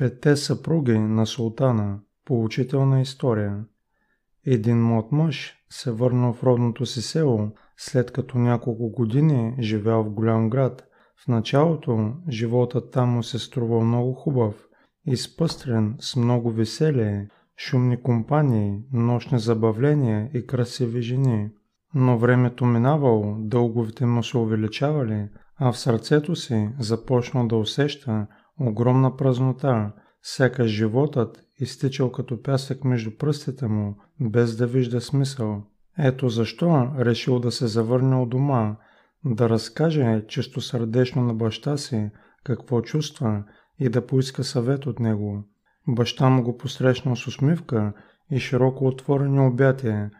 Петте съпруги на султана. Поучителна история. Един млад мъж се върнал в родното си село, след като няколко години живял в голям град. В началото животът там му се струвал много хубав, изпъстрен с много веселие, шумни компании, нощни забавления и красиви жени. Но времето минавало, дълговете му се увеличавали, а в сърцето си започнал да усеща огромна празнота, сякаш животът изтичал като пясък между пръстите му, без да вижда смисъл. Ето защо решил да се завърне у дома, да разкаже чистосърдечно на баща си какво чувства и да поиска съвет от него. Баща му го посрещнал с усмивка и широко отворени обятия,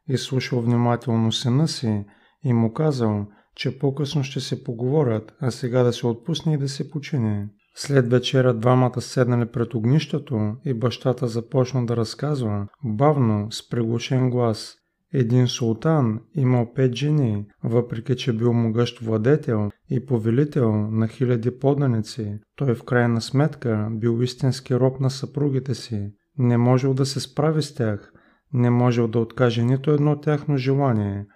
изслушал внимателно сина си и му казал, че по-късно ще се поговорят, а сега да се отпусне и да се почине. След вечера двамата седнали пред огнището и бащата започна да разказва, бавно, с приглушен глас. Един султан имал 5 жени, въпреки че бил могъщ владетел и повелител на хиляди подданици. Той в крайна сметка бил истински роб на съпругите си. Не можел да се справи с тях, не можел да откаже нито едно тяхно желание.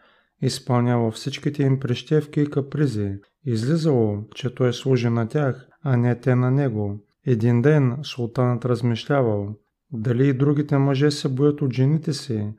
Изпълнявал всичките им прищевки и капризи. Излизало, че той служи на тях, а не те на него. Един ден султанът размишлявал, дали и другите мъже се боят от жените си,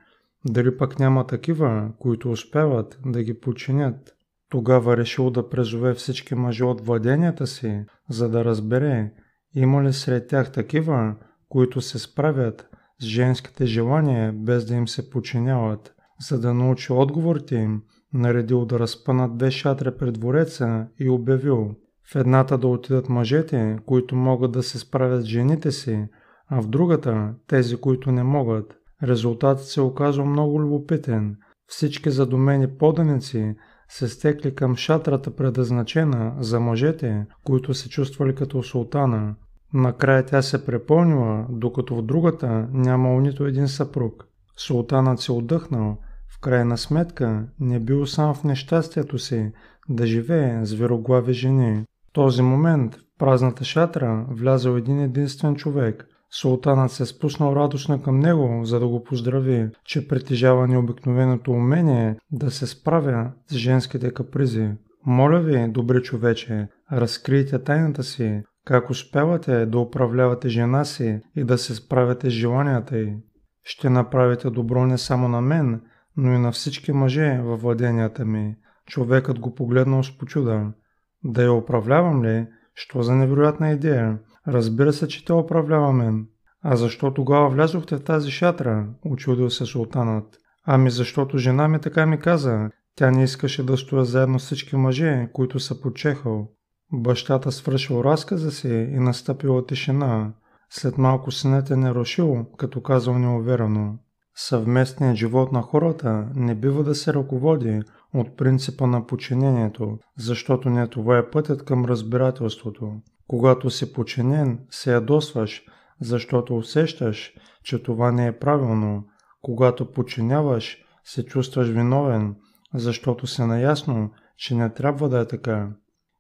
дали пък няма такива, които успяват да ги подчинят. Тогава решил да призове всички мъже от владенията си, за да разбере, има ли сред тях такива, които се справят с женските желания, без да им се подчиняват. За да научи отговорите им, наредил да разпънат 2 шатри пред двореца и обявил: в едната да отидат мъжете, които могат да се справят с жените си, а в другата тези, които не могат. Резултатът се оказал много любопитен. Всички задумени поданици се стекли към шатрата, предназначена за мъжете, които се чувствали като султана. Накрая тя се препълнила, докато в другата нямало нито един съпруг. Султанът се отдъхнал. В крайна сметка не бил сам в нещастието си да живее с вероглави жени. В този момент в празната шатра влязъл един единствен човек. Султанът се спуснал радостно към него, за да го поздрави, че притежава необикновеното умение да се справя с женските капризи. Моля ви, добри човече, разкрийте тайната си, как успявате да управлявате жена си и да се справяте с желанията й. Ще направите добро не само на мен, но и на всички мъже във владенията ми. Човекът го погледнал с почуда. Да я управлявам ли? Що за невероятна идея? Разбира се, че те управлява мен. А защо тогава влязохте в тази шатра? Учудил се султанът. Ами защото жена ми така ми каза. Тя не искаше да стоя заедно с всички мъже, които са подчехал. Бащата свършил разказа си и настъпила тишина. След малко синът е нарушил, като казал неуверено: съвместният живот на хората не бива да се ръководи от принципа на подчинението, защото не това е пътят към разбирателството. Когато си подчинен, се ядосваш, защото усещаш, че това не е правилно. Когато подчиняваш, се чувстваш виновен, защото си наясно, че не трябва да е така.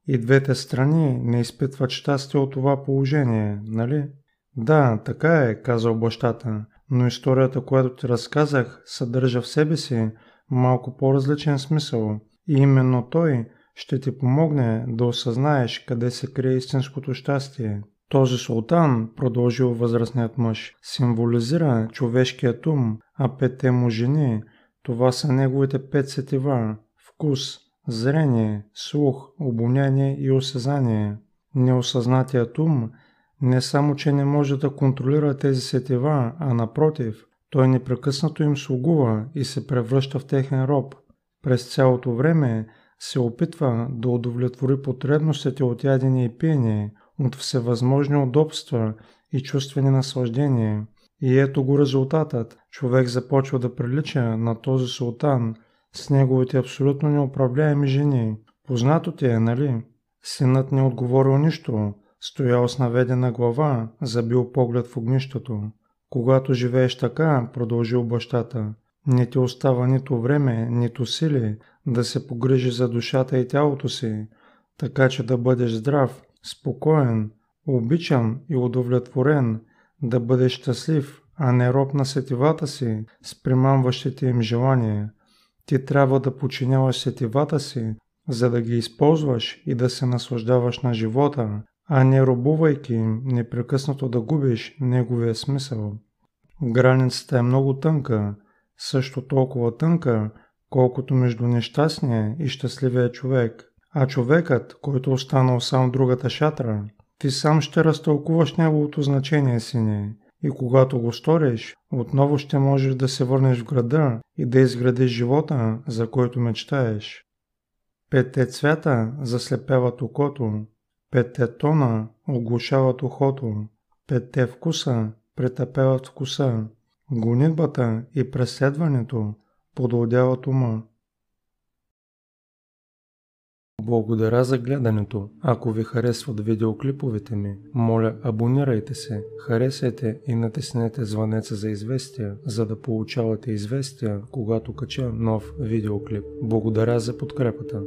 И двете страни не изпитват щастие от това положение, нали? Да, така е, казал бащата, но историята, която ти разказах, съдържа в себе си малко по-различен смисъл и именно той ще ти помогне да осъзнаеш къде се крие истинското щастие. Този султан, продължил възрастният мъж, символизира човешкият ум, а 5 му жени, това са неговите 5 сетива – вкус, зрение, слух, обоняние и осезание. Неосъзнатият ум не само, че не може да контролира тези сетива, а напротив, той непрекъснато им слугува и се превръща в техен роб. През цялото време се опитва да удовлетвори потребностите от ядене и пиене, от всевъзможни удобства и чувствени наслаждения. И ето го резултатът. Човек започва да прилича на този султан с неговите абсолютно неуправляеми жени. Познато ти е, нали? Синът не отговорил нищо. Стоял с наведена глава, забил поглед в огнището. Когато живееш така, продължил бащата, не ти остава нито време, нито сили да се погрижи за душата и тялото си, така че да бъдеш здрав, спокоен, обичан и удовлетворен, да бъдеш щастлив, а не роб на сетивата си с примамващите им желания. Ти трябва да подчиняваш сетивата си, за да ги използваш и да се наслаждаваш на живота, а не робувайки им непрекъснато да губиш неговия смисъл. Границата е много тънка, също толкова тънка, колкото между нещастния и щастливия човек. А човекът, който останал сам в другата шатра, ти сам ще разтълкуваш неговото значение, сине. И когато го сториш, отново ще можеш да се върнеш в града и да изградиш живота, за който мечтаеш. 5 цвята заслепяват окото, 5 тона оглушават ухото, 5 вкуса претъпяват вкуса, гонитбата и преследването подлудяват ума. Благодаря за гледането. Ако ви харесват видеоклиповете ми, моля абонирайте се, харесайте и натиснете звънеца за известия, за да получавате известия, когато кача нов видеоклип. Благодаря за подкрепата.